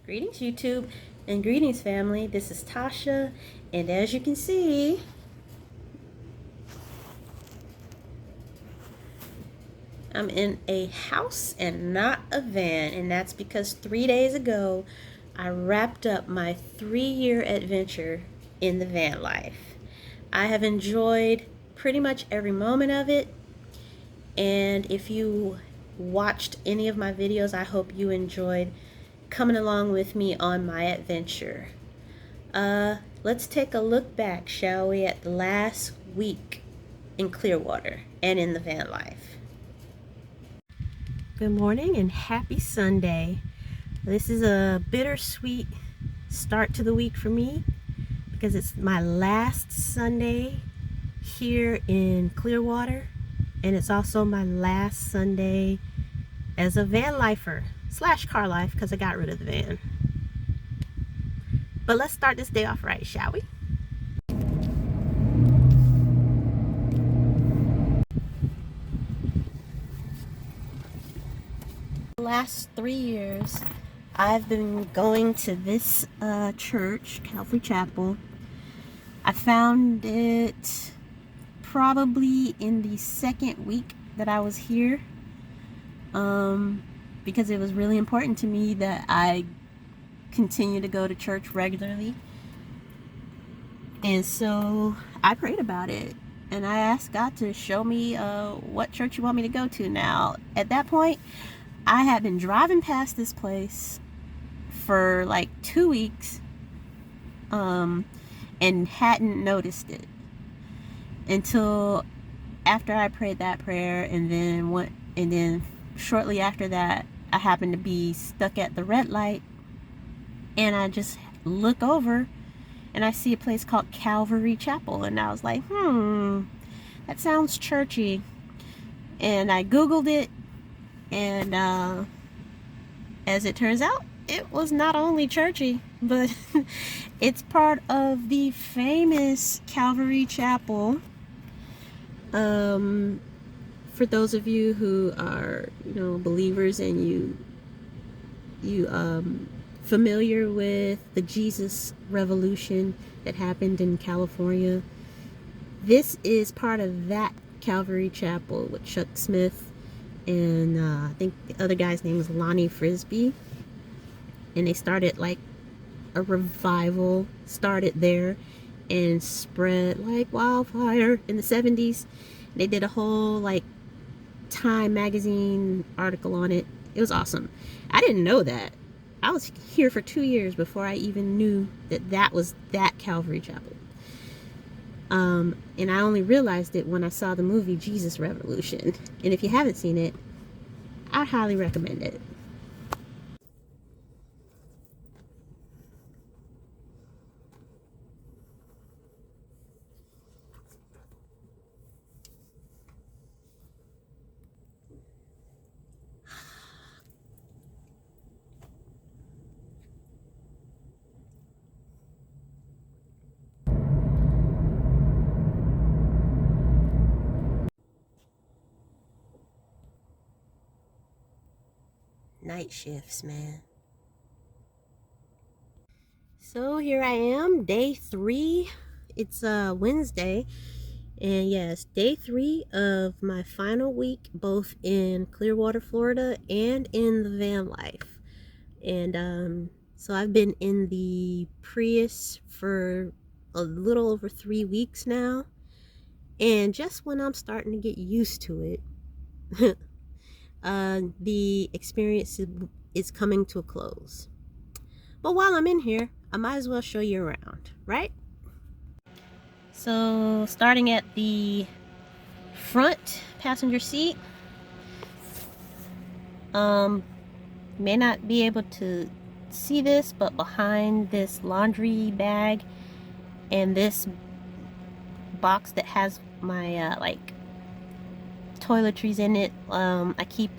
Greetings YouTube and greetings family. This is Tasha, and as you can see, I'm in a house and not a van, and that's because 3 days ago I wrapped up my 3-year adventure in the van life. I have enjoyed pretty much every moment of it, and if you watched any of my videos, I hope you enjoyed coming along with me on my adventure. Let's take a look back, shall we, at the last week in Clearwater and in the van life. Good morning and happy Sunday. This is a bittersweet start to the week for me because it's my last Sunday here in Clearwater, and it's also my last Sunday as a van lifer / car life because I got rid of the van. But let's start this day off right, shall we? The last 3 years, I've been going to this church, Calvary Chapel. I found it probably in the second week that I was here, because it was really important to me that I continue to go to church regularly. And so I prayed about it, and I asked God to show me what church you want me to go to. Now, at that point, I had been driving past this place for like 2 weeks, and hadn't noticed it until after I prayed that prayer, and then shortly after that, I happened to be stuck at the red light, and I just look over and I see a place called Calvary Chapel, and I was like, that sounds churchy. And I Googled it, and as it turns out, it was not only churchy, but it's part of the famous Calvary Chapel. For those of you who are, believers, and you familiar with the Jesus Revolution that happened in California, this is part of that Calvary Chapel with Chuck Smith, and I think the other guy's name is Lonnie Frisbee, and they started like a revival, started there and spread like wildfire in the 70s. They did a whole like Time magazine article on it. It was awesome. I didn't know that. I was here for 2 years before I even knew that was that Calvary Chapel. And I only realized it when I saw the movie Jesus Revolution. And if you haven't seen it, I highly recommend it. Night shifts, man. So here I am, day 3. It's Wednesday, and yes, day 3 of my final week, both in Clearwater, Florida, and in the van life. And so I've been in the Prius for a little over 3 weeks now, and just when I'm starting to get used to it, the experience is coming to a close. But while I'm in here, I might as well show you around, right? So starting at the front passenger seat, may not be able to see this, but behind this laundry bag and this box that has my like toiletries in it, I keep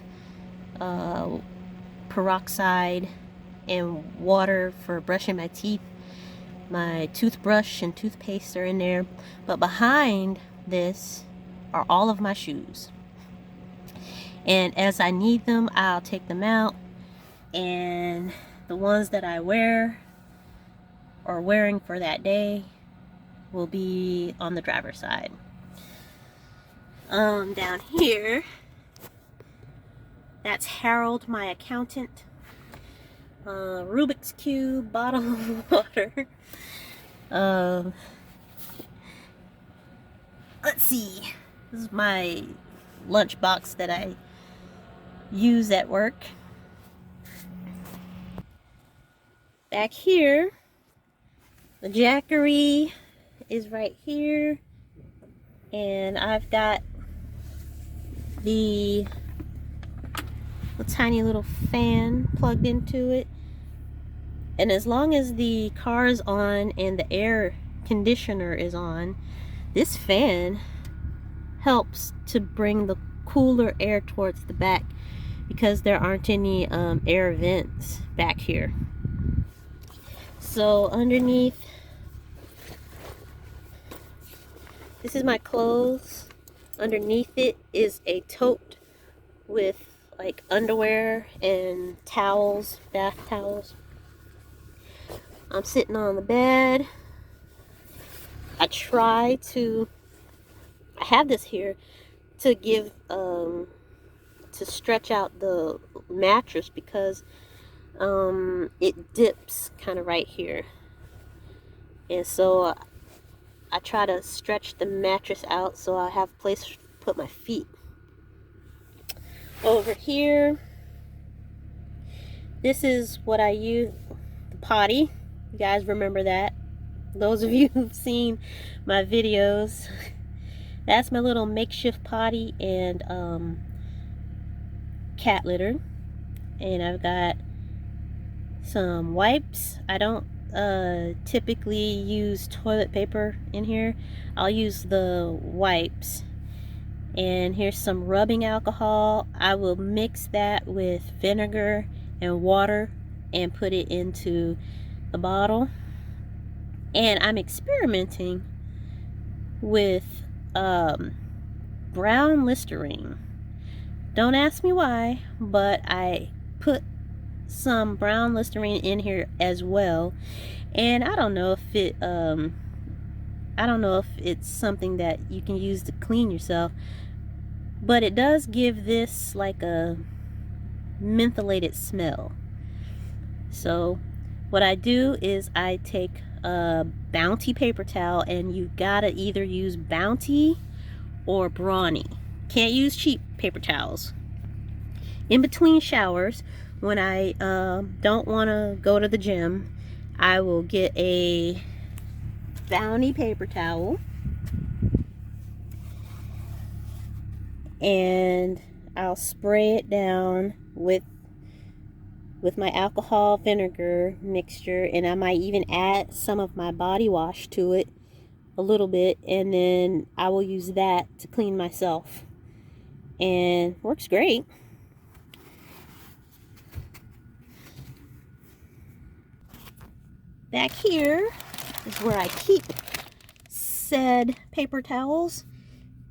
peroxide and water for brushing my teeth. My toothbrush and toothpaste are in there, but behind this are all of my shoes, and as I need them, I'll take them out and The ones that I wear or wearing for that day will be on the driver's side. Down here, that's Harold, my accountant. Rubik's Cube, bottle of water. Let's see. This is my lunch box that I use at work. Back here, the Jackery is right here. And I've got the tiny little fan plugged into it. And as long as the car is on and the air conditioner is on, this fan helps to bring the cooler air towards the back because there aren't any air vents back here. So underneath, this is my clothes. Underneath it is a tote with like underwear and towels, bath towels. I'm sitting on the bed. I have this here to give, to stretch out the mattress because it dips kind of right here. And so I try to stretch the mattress out so I have a place to put my feet. Over here, this is what I use, the potty. You guys remember that? Those of you who've seen my videos, that's my little makeshift potty and cat litter. And I've got some wipes. I don't typically use toilet paper in here. I'll use the wipes. And here's some rubbing alcohol. I will mix that with vinegar and water and put it into the bottle. And I'm experimenting with brown Listerine. Don't ask me why, but I put some brown Listerine in here as well. And I don't know if it's something that you can use to clean yourself, but it does give this like a mentholated smell. So what I do is I take a Bounty paper towel, and you gotta either use Bounty or Brawny. Can't use cheap paper towels. In between showers, when I don't want to go to the gym, I will get a Bounty paper towel and I'll spray it down with my alcohol vinegar mixture, and I might even add some of my body wash to it a little bit, and then I will use that to clean myself, and works great. Back here is where I keep said paper towels,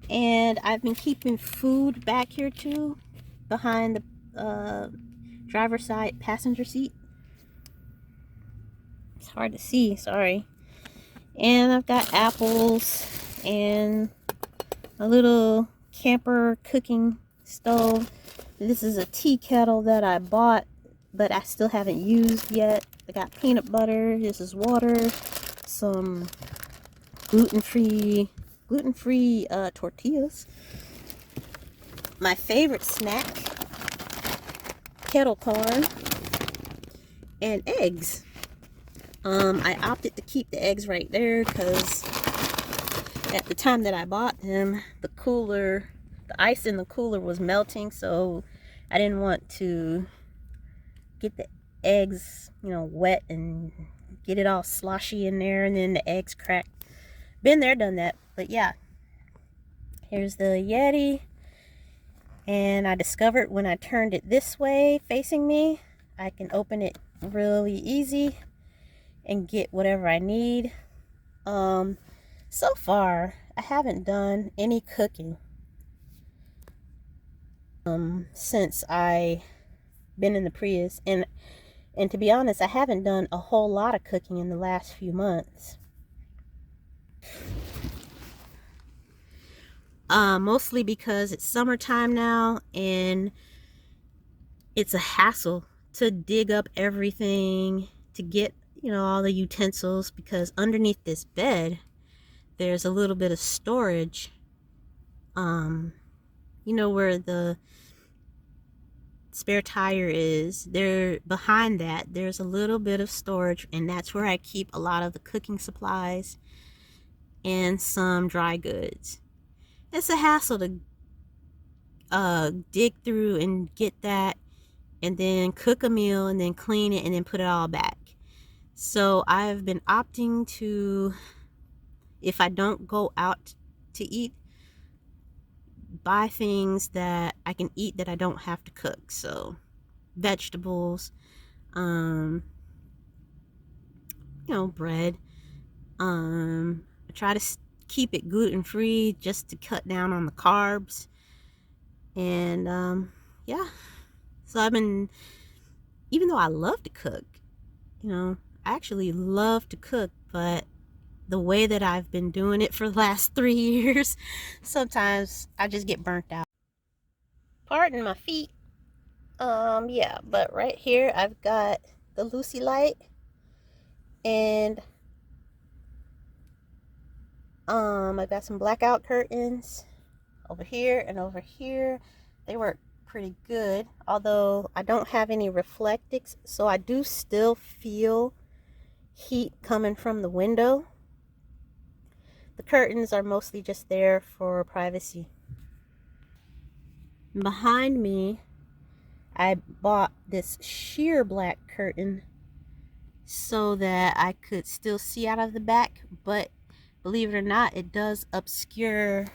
and I've been keeping food back here too, behind the driver's side passenger seat. It's hard to see, sorry. And I've got apples and a little camper cooking stove. This is a tea kettle that I bought, but I still haven't used yet. I got peanut butter. This is water. Some gluten-free tortillas. My favorite snack, kettle corn, and eggs. I opted to keep the eggs right there because at the time that I bought them, the ice in the cooler was melting, so I didn't want to get the eggs, wet and get it all sloshy in there and then the eggs cracked. Been there, done that. But yeah, here's the Yeti, and I discovered when I turned it this way facing me, I can open it really easy and get whatever I need. So far I haven't done any cooking since I been in the Prius, and And to be honest, I haven't done a whole lot of cooking in the last few months. Mostly because it's summertime now and it's a hassle to dig up everything, to get, all the utensils, because underneath this bed, there's a little bit of storage. Where the spare tire is, there behind that, there's a little bit of storage, and that's where I keep a lot of the cooking supplies and some dry goods. It's a hassle to dig through and get that, and then cook a meal and then clean it and then put it all back. So I've been opting to, if I don't go out to eat, buy things that I can eat that I don't have to cook. So vegetables, bread. I try to keep it gluten free just to cut down on the carbs. And yeah, so I've been, even though I love to cook, I actually love to cook, but the way that I've been doing it for the last 3 years, sometimes I just get burnt out. Pardon my feet. Yeah, but right here I've got the Lucy light, and I've got some blackout curtains over here and over here. They work pretty good, although I don't have any reflectics, so I do still feel heat coming from the window. The curtains are mostly just there for privacy. Behind me, I bought this sheer black curtain so that I could still see out of the back, but believe it or not, it does obscure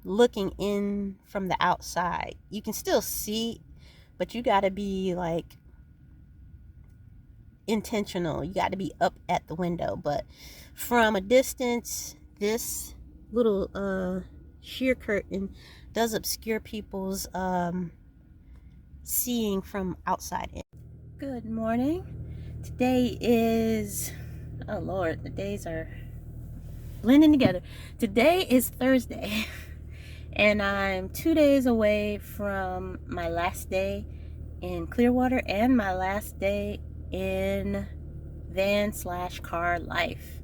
looking in from the outside. You can still see, but you got to be like intentional. You got to be up at the window, but from a distance, this little sheer curtain does obscure people's seeing from outside in. Good morning. Today is, oh Lord, the days are blending together. Today is Thursday, and I'm 2 days away from my last day in Clearwater and my last day in van/car life.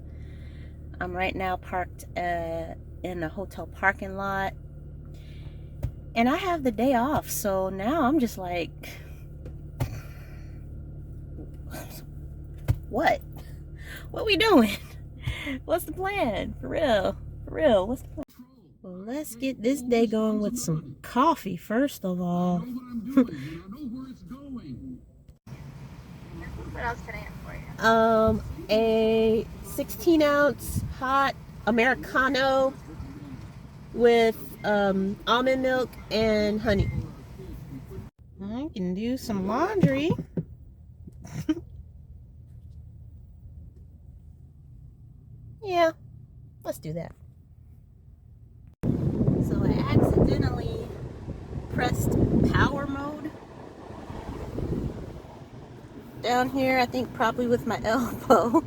I'm right now parked in a hotel parking lot, and I have the day off, so now I'm just like, what we doing? What's the plan? For real, what's the plan? Well, let's get this day going with some coffee first of all. What else can I get for you? A 16-ounce hot Americano with almond milk and honey. I can do some laundry. Yeah, let's do that. So I accidentally pressed power mode down here, I think probably with my elbow.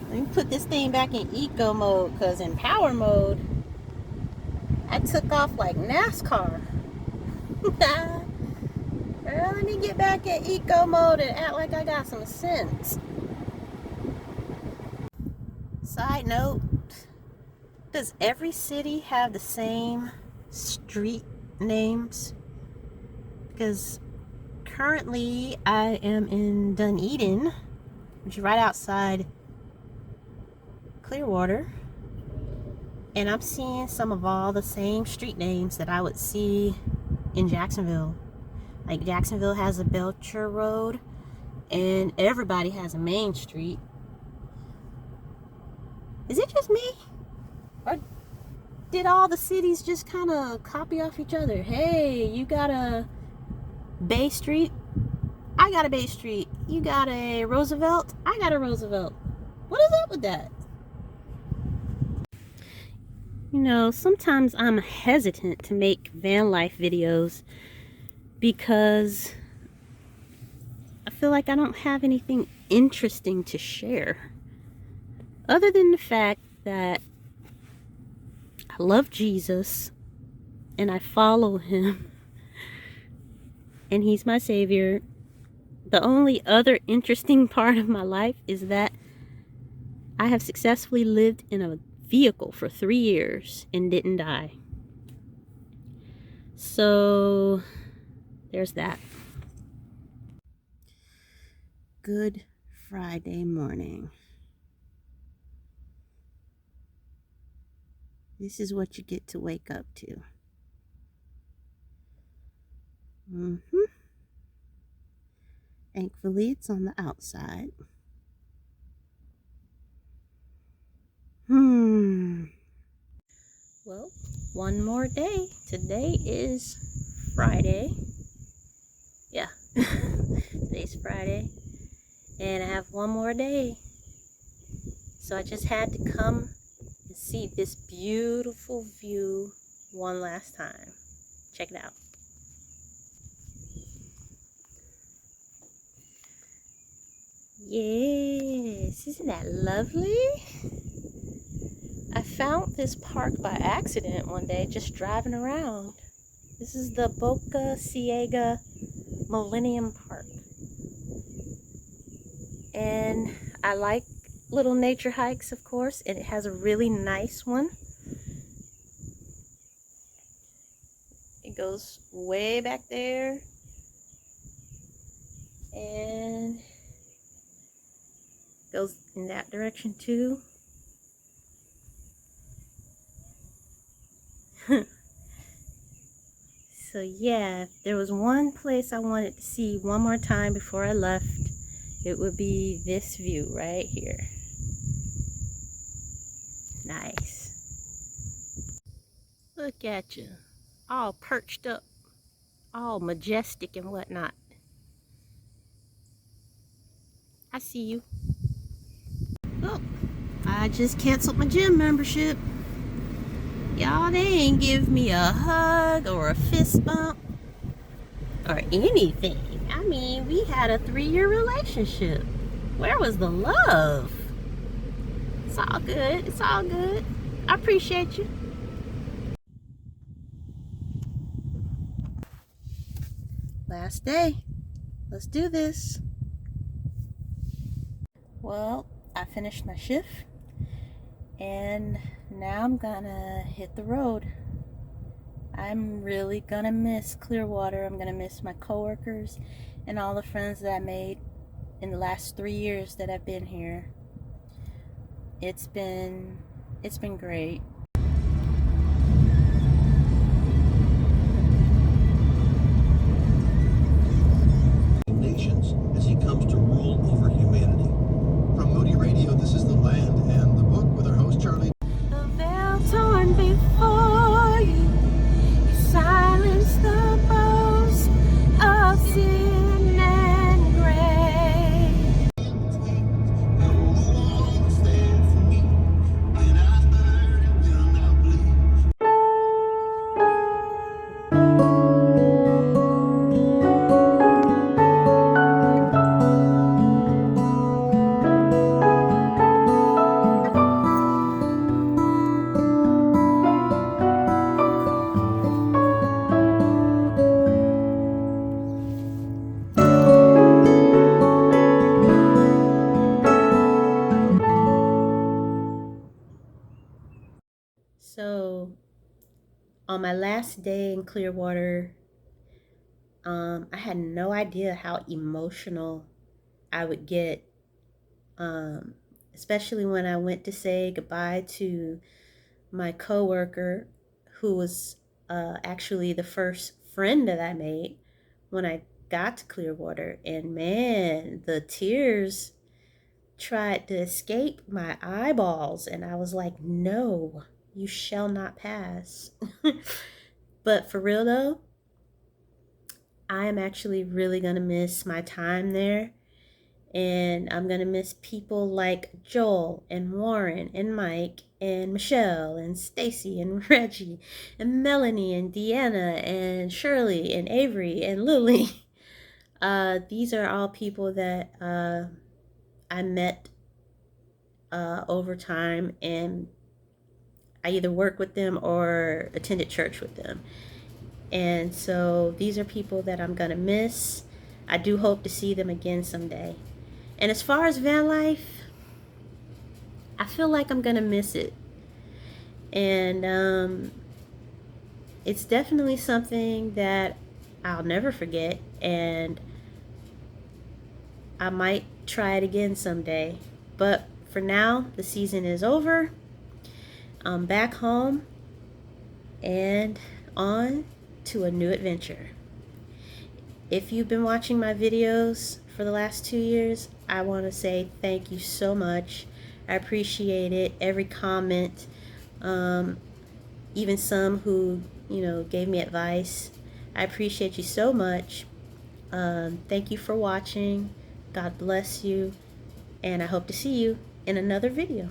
Let me put this thing back in eco mode, because in power mode, I took off like NASCAR. Well, let me get back in eco mode and act like I got some sense. Side note, does every city have the same street names? Because currently I am in Dunedin, which is right outside Clearwater, and I'm seeing some of all the same street names that I would see in Jacksonville. Like Jacksonville has a Belcher Road, and everybody has a Main Street. Is it just me? Or did all the cities just kind of copy off each other? Hey, you got a Bay Street, I got a Bay Street. You got a Roosevelt, I got a Roosevelt. What is up with that? Sometimes I'm hesitant to make van life videos because I feel like I don't have anything interesting to share other than the fact that I love Jesus and I follow him and he's my savior. The only other interesting part of my life is that I have successfully lived in a vehicle for 3 years and didn't die. So there's that. Good Friday morning. This is what you get to wake up to. Thankfully, it's on the outside. Well, one more day. Today is Friday. Yeah, today's Friday. And I have one more day. So I just had to come and see this beautiful view one last time. Check it out. Yes, isn't that lovely? I found this park by accident one day just driving around. This is the Boca Ciega Millennium Park. And I like little nature hikes, of course, and it has a really nice one. It goes way back there. And goes in that direction too. So yeah, if there was one place I wanted to see one more time before I left, it would be this view right here. Nice. Look at you, all perched up, all majestic and whatnot. I see you. Oh, I just canceled my gym membership. Y'all, they ain't give me a hug or a fist bump or anything. I mean, we had a 3-year relationship. Where was the love? It's all good. It's all good. I appreciate you. Last day. Let's do this. Well, I finished my shift and now I'm gonna hit the road. I'm really gonna miss Clearwater. I'm gonna miss my coworkers and all the friends that I made in the last 3 years that I've been here. It's been great. Nations as he comes to rule over humanity. From Moody Radio, this is The Land and the Book with our host Charlie. The veil torn before you, you silence the boast of sin and grave. So, on my last day in Clearwater, I had no idea how emotional I would get, especially when I went to say goodbye to my coworker, who was actually the first friend that I made when I got to Clearwater. And man, the tears tried to escape my eyeballs, and I was like, no, you shall not pass. But for real though, I am actually really gonna miss my time there, And I'm going to miss people like Joel and Warren and Mike and Michelle and Stacy and Reggie and Melanie and Deanna and Shirley and Avery and Lily. These are all people that I met over time, and I either worked with them or attended church with them. And so these are people that I'm going to miss. I do hope to see them again someday. And as far as van life, I feel like I'm going to miss it. And it's definitely something that I'll never forget. And I might try it again someday. But for now, the season is over. I'm back home and on to a new adventure. If you've been watching my videos for the last 2 years, I want to say thank you so much. I appreciate it. Every comment, even some who, gave me advice. I appreciate you so much. Thank you for watching. God bless you. And I hope to see you in another video.